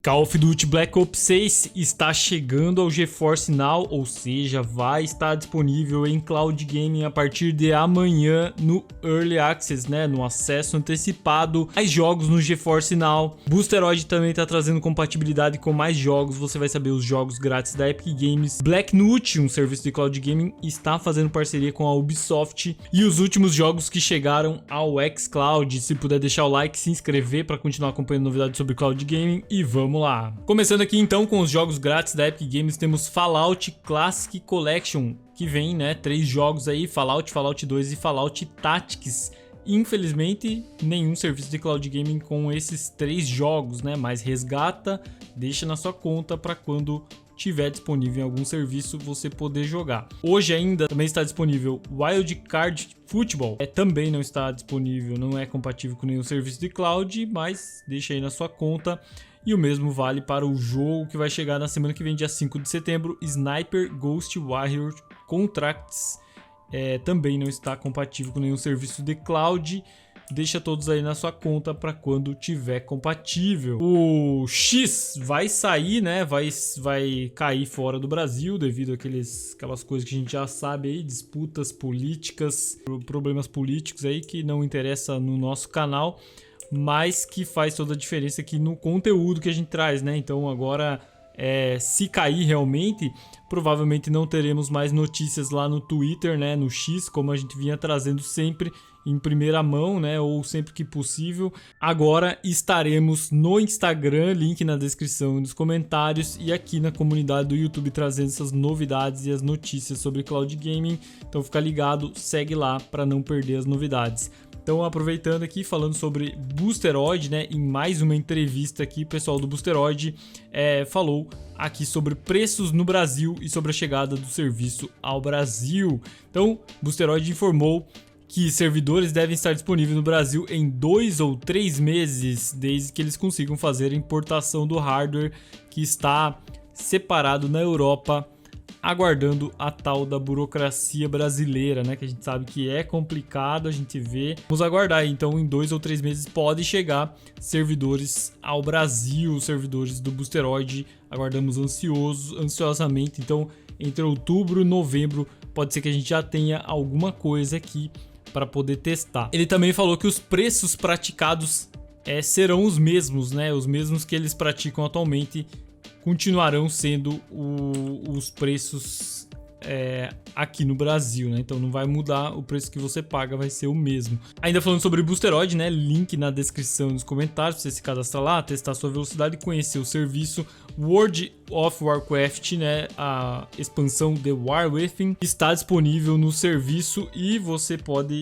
Call of Duty Black Ops 6 está chegando ao GeForce Now, ou seja, vai estar disponível em Cloud Gaming a partir de amanhã no Early Access, né, no acesso antecipado aos jogos no GeForce Now. Boosteroid também está trazendo compatibilidade com mais jogos, você vai saber os jogos grátis da Epic Games. Blacknut, um serviço de Cloud Gaming, está fazendo parceria com a Ubisoft e os últimos jogos que chegaram ao xCloud. Se puder deixar o like, se inscrever para continuar acompanhando novidades sobre Cloud Gaming e vamos lá. Começando aqui então com os jogos grátis da Epic Games, temos Fallout Classic Collection, que vem, né, 3 jogos aí, Fallout, Fallout 2 e Fallout Tactics. Infelizmente, nenhum serviço de Cloud Gaming com esses 3 jogos, né, mas resgata, deixa na sua conta para quando tiver disponível em algum serviço você poder jogar. Hoje ainda também está disponível Wild Card Football, também não está disponível, não é compatível com nenhum serviço de cloud, mas deixa aí na sua conta. E o mesmo vale para o jogo que vai chegar na semana que vem, dia 5 de setembro, Sniper Ghost Warrior Contracts. Também não está compatível com nenhum serviço de cloud. Deixa todos aí na sua conta para quando tiver compatível. O X vai sair, né? Vai cair fora do Brasil devido àquelas coisas que a gente já sabe aí, disputas políticas, problemas políticos aí que não interessa no nosso canal, mas que faz toda a diferença aqui no conteúdo que a gente traz, né? Então agora, se cair realmente, provavelmente não teremos mais notícias lá no Twitter, né? No X, como a gente vinha trazendo sempre em primeira mão, né? Ou sempre que possível. Agora estaremos no Instagram, link na descrição e nos comentários, e aqui na comunidade do YouTube trazendo essas novidades e as notícias sobre Cloud Gaming. Então fica ligado, segue lá para não perder as novidades. Então, aproveitando aqui, falando sobre Boosteroid, né, em mais uma entrevista aqui, o pessoal do Boosteroid falou aqui sobre preços no Brasil e sobre a chegada do serviço ao Brasil. Então, Boosteroid informou que servidores devem estar disponíveis no Brasil em 2 ou 3 meses, desde que eles consigam fazer a importação do hardware que está separado na Europa, aguardando a tal da burocracia brasileira, né? Que a gente sabe que é complicado, a gente vê. Vamos aguardar, então em 2 ou 3 meses pode chegar servidores ao Brasil, servidores do Boosteroid. Aguardamos ansiosamente, então entre outubro e novembro pode ser que a gente já tenha alguma coisa aqui para poder testar. Ele também falou que os preços praticados serão os mesmos, né? Os mesmos que eles praticam atualmente continuarão sendo os preços aqui no Brasil, né? Então não vai mudar, o preço que você paga vai ser o mesmo. Ainda falando sobre Boosteroid, né? Link na descrição e nos comentários para você se cadastrar lá, testar sua velocidade e conhecer o serviço. World of Warcraft, né? A expansão The War Within está disponível no serviço e você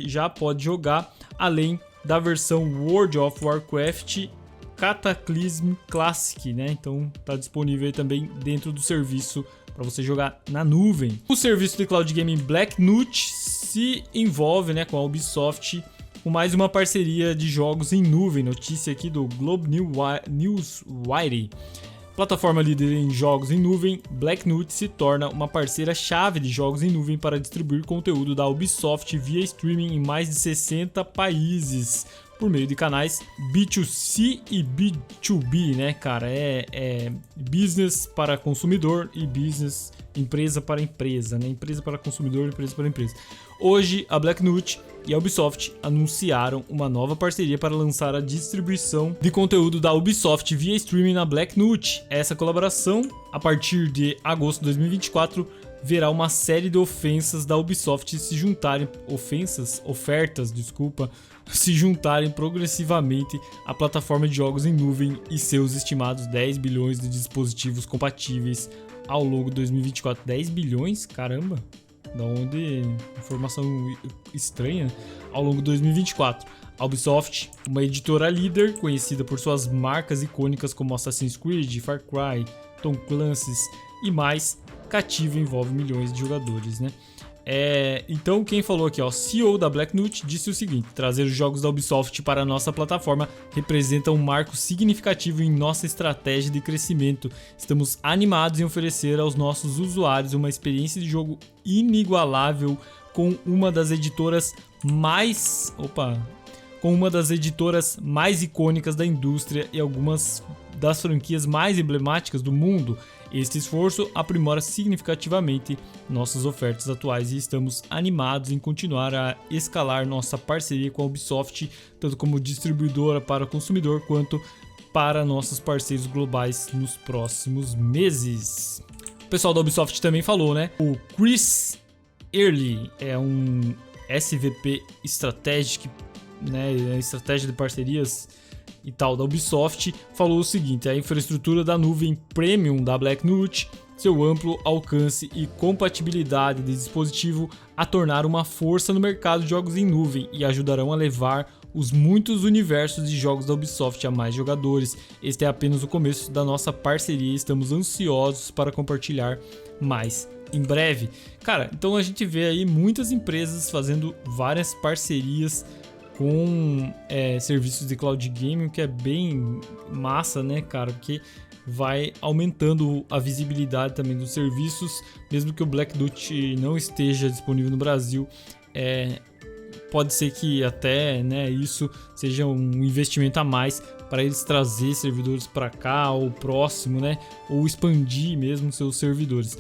já pode jogar, além da versão World of Warcraft Cataclysm Classic, né? Então tá disponível aí também dentro do serviço para você jogar na nuvem. O serviço de Cloud Gaming Blacknut se envolve, né, com a Ubisoft, com mais uma parceria de jogos em nuvem. Notícia aqui do Globe Newswire. Plataforma líder em jogos em nuvem, Blacknut se torna uma parceira-chave de jogos em nuvem para distribuir conteúdo da Ubisoft via streaming em mais de 60 países, por meio de canais B2C e B2B, né, cara? Business para consumidor e business, empresa para empresa, né? Empresa para consumidor, empresa para empresa. Hoje, a Blacknut e a Ubisoft anunciaram uma nova parceria para lançar a distribuição de conteúdo da Ubisoft via streaming na Blacknut. Essa colaboração, a partir de agosto de 2024, verá uma série de ofertas da Ubisoft se juntarem progressivamente à plataforma de jogos em nuvem e seus estimados 10 bilhões de dispositivos compatíveis ao longo de 2024. 10 bilhões? Caramba! Da onde? Informação estranha. Ao longo de 2024. A Ubisoft, uma editora líder conhecida por suas marcas icônicas como Assassin's Creed, Far Cry, Tom Clancy's e mais, cativa e envolve milhões de jogadores, né? Então quem falou aqui, ó, CEO da Blacknut, disse o seguinte: trazer os jogos da Ubisoft para a nossa plataforma representa um marco significativo em nossa estratégia de crescimento. Estamos animados em oferecer aos nossos usuários uma experiência de jogo inigualável com uma das editoras mais icônicas da indústria e algumas das franquias mais emblemáticas do mundo. Este esforço aprimora significativamente nossas ofertas atuais e estamos animados em continuar a escalar nossa parceria com a Ubisoft, tanto como distribuidora para o consumidor, quanto para nossos parceiros globais nos próximos meses. O pessoal da Ubisoft também falou, né? O Chris Early é um SVP Strategic, né? Estratégia de parcerias e tal da Ubisoft, falou o seguinte: a infraestrutura da nuvem premium da Blacknut, seu amplo alcance e compatibilidade de dispositivo a tornar uma força no mercado de jogos em nuvem e ajudarão a levar os muitos universos de jogos da Ubisoft a mais jogadores. Este é apenas o começo da nossa parceria e estamos ansiosos para compartilhar mais em breve. Cara, então a gente vê aí muitas empresas fazendo várias parcerias com serviços de cloud gaming, que é bem massa, né, cara? Porque vai aumentando a visibilidade também dos serviços, mesmo que o Blacknut não esteja disponível no Brasil. Pode ser que até, né, isso seja um investimento a mais para eles trazer servidores para cá ou próximo, né, ou expandir mesmo seus servidores.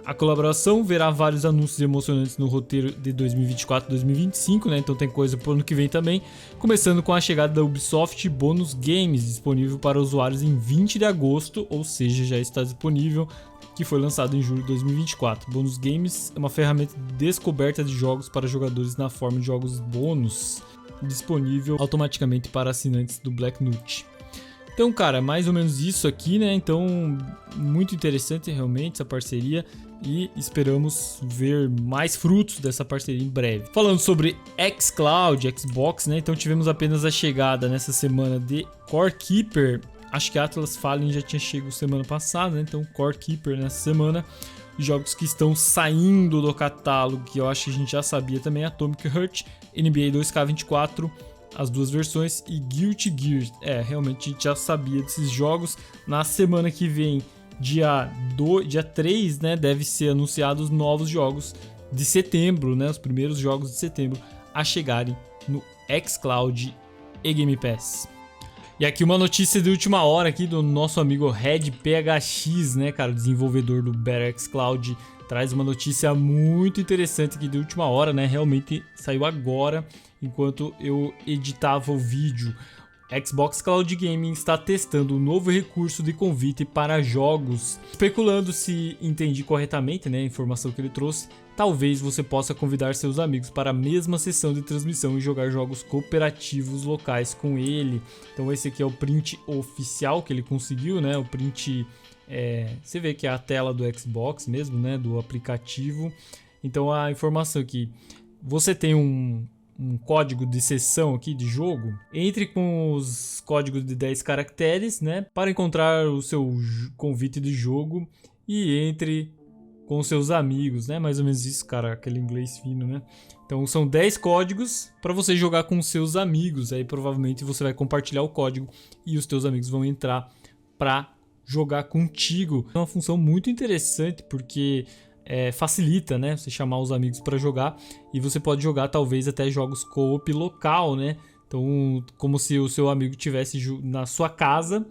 A colaboração verá vários anúncios emocionantes no roteiro de 2024 e 2025, né? Então tem coisa pro ano que vem também. Começando com a chegada da Ubisoft Bonus Games, disponível para usuários em 20 de agosto, ou seja, já está disponível, que foi lançado em julho de 2024. Bonus Games é uma ferramenta de descoberta de jogos para jogadores na forma de jogos bônus, disponível automaticamente para assinantes do Blacknut. Então, cara, mais ou menos isso aqui, né? Então, muito interessante realmente essa parceria e esperamos ver mais frutos dessa parceria em breve. Falando sobre xCloud, Xbox, né? Então, tivemos apenas a chegada nessa semana de Core Keeper. Acho que Atlas Fallen já tinha chegado semana passada, né? Então, Core Keeper nessa semana. Jogos que estão saindo do catálogo, que eu acho que a gente já sabia também: Atomic Heart, NBA 2K24, as duas versões, e Guilty Gear. Realmente a gente já sabia desses jogos. Na semana que vem, dia 3, né, deve ser anunciados novos jogos de setembro, né, os primeiros jogos de setembro a chegarem no xCloud e Game Pass. E aqui uma notícia de última hora aqui do nosso amigo Red PHX, né, cara, desenvolvedor do Better xCloud, traz uma notícia muito interessante aqui de última hora, né, realmente saiu agora, enquanto eu editava o vídeo. Xbox Cloud Gaming está testando um novo recurso de convite para jogos. Especulando se entendi corretamente, né, a informação que ele trouxe, talvez você possa convidar seus amigos para a mesma sessão de transmissão e jogar jogos cooperativos locais com ele. Então esse aqui é o print oficial que ele conseguiu, né, o print, você vê que é a tela do Xbox mesmo, né, do aplicativo. Então a informação aqui, você tem um código de sessão aqui de jogo, entre com os códigos de 10 caracteres, né, para encontrar o seu convite de jogo e entre com seus amigos, né, mais ou menos isso, cara, aquele inglês fino, né. Então são 10 códigos para você jogar com seus amigos, aí provavelmente você vai compartilhar o código e os teus amigos vão entrar para jogar contigo. É uma função muito interessante porque facilita, né, você chamar os amigos para jogar e você pode jogar talvez até jogos co-op local, né, então como se o seu amigo tivesse na sua casa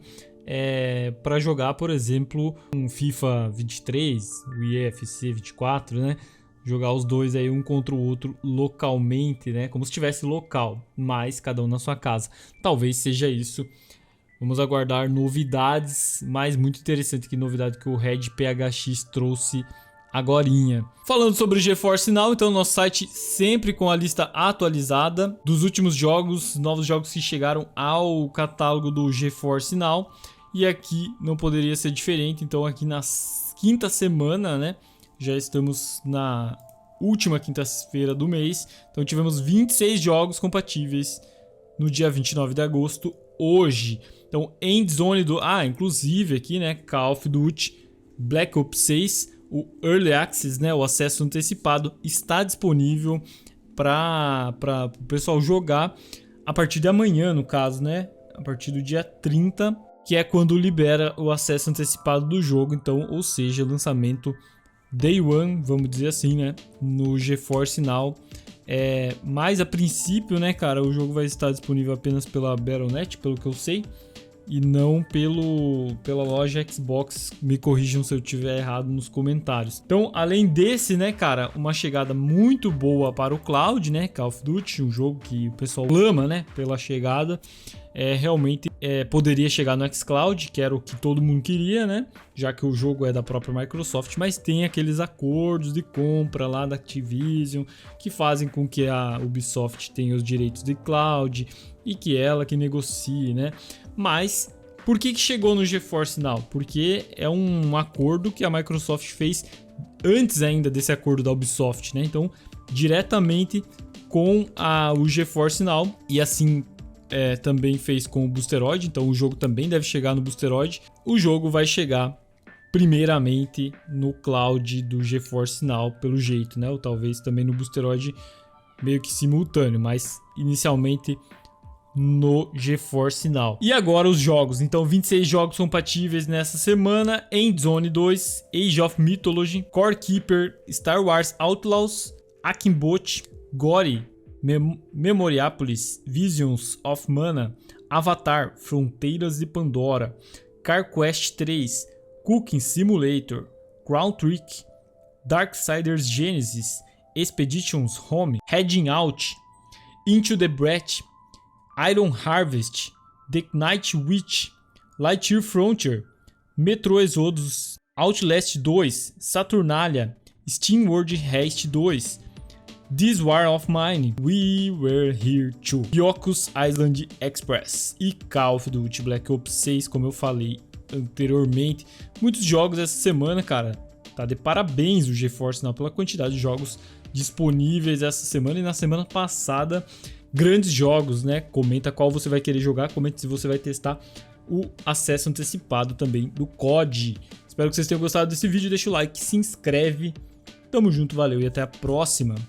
para jogar, por exemplo, um FIFA 23, o EFC 24, né, jogar os dois aí um contra o outro localmente, né, como se estivesse local, mas cada um na sua casa. Talvez seja isso. Vamos aguardar novidades, mas muito interessante que novidade que o Red PHX trouxe agorinha. Falando sobre o GeForce Now, então nosso site sempre com a lista atualizada dos últimos jogos, novos jogos que chegaram ao catálogo do GeForce Now. E aqui não poderia ser diferente, então aqui na quinta semana, né, já estamos na última quinta-feira do mês, então tivemos 26 jogos compatíveis no dia 29 de agosto, hoje. Então Endzone inclusive aqui, né, Call of Duty Black Ops 6, o Early Access, né, o acesso antecipado, está disponível para o pessoal jogar a partir de amanhã, no caso, né, a partir do dia 30, que é quando libera o acesso antecipado do jogo, então, ou seja, lançamento Day One, vamos dizer assim, né, no GeForce Now. Mas a princípio, né, cara, o jogo vai estar disponível apenas pela Battle.net, pelo que eu sei. e não pela loja Xbox. Me corrijam se eu tiver errado nos comentários. Então, além desse, né, cara, uma chegada muito boa para o cloud, né, Call of Duty, um jogo que o pessoal clama, né, pela chegada. Realmente poderia chegar no xCloud, que era o que todo mundo queria, né? Já que o jogo é da própria Microsoft, mas tem aqueles acordos de compra lá da Activision que fazem com que a Ubisoft tenha os direitos de cloud e que ela que negocie, né? Mas por que chegou no GeForce Now? Porque é um acordo que a Microsoft fez antes ainda desse acordo da Ubisoft, né? Então, diretamente com o GeForce Now, e assim também fez com o Boosteroid, então o jogo também deve chegar no Boosteroid. O jogo vai chegar primeiramente no cloud do GeForce Now, pelo jeito, né? Ou talvez também no Boosteroid meio que simultâneo, mas inicialmente no GeForce Now. E agora os jogos. Então 26 jogos compatíveis nessa semana: Endzone 2, Age of Mythology, Core Keeper, Star Wars Outlaws, Akimbote, Gori, Memoriapolis, Visions of Mana, Avatar, Fronteiras de Pandora, Car Quest 3, Cooking Simulator, Crown Trick, Darksiders Genesis, Expeditions Home, Heading Out, Into the Breath, Iron Harvest, The Night Witch, Lightyear Frontier, Metro Exodus, Outlast 2, Saturnalia, SteamWorld Heist 2, This War of Mine, We Were Here Too, Yoku's Island Express e Call of Duty Black Ops 6, como eu falei anteriormente. Muitos jogos essa semana, cara. Tá de parabéns o GeForce Now pela quantidade de jogos disponíveis essa semana e na semana passada. Grandes jogos, né? Comenta qual você vai querer jogar, comenta se você vai testar o acesso antecipado também do COD. Espero que vocês tenham gostado desse vídeo, deixa o like, se inscreve. Tamo junto, valeu e até a próxima.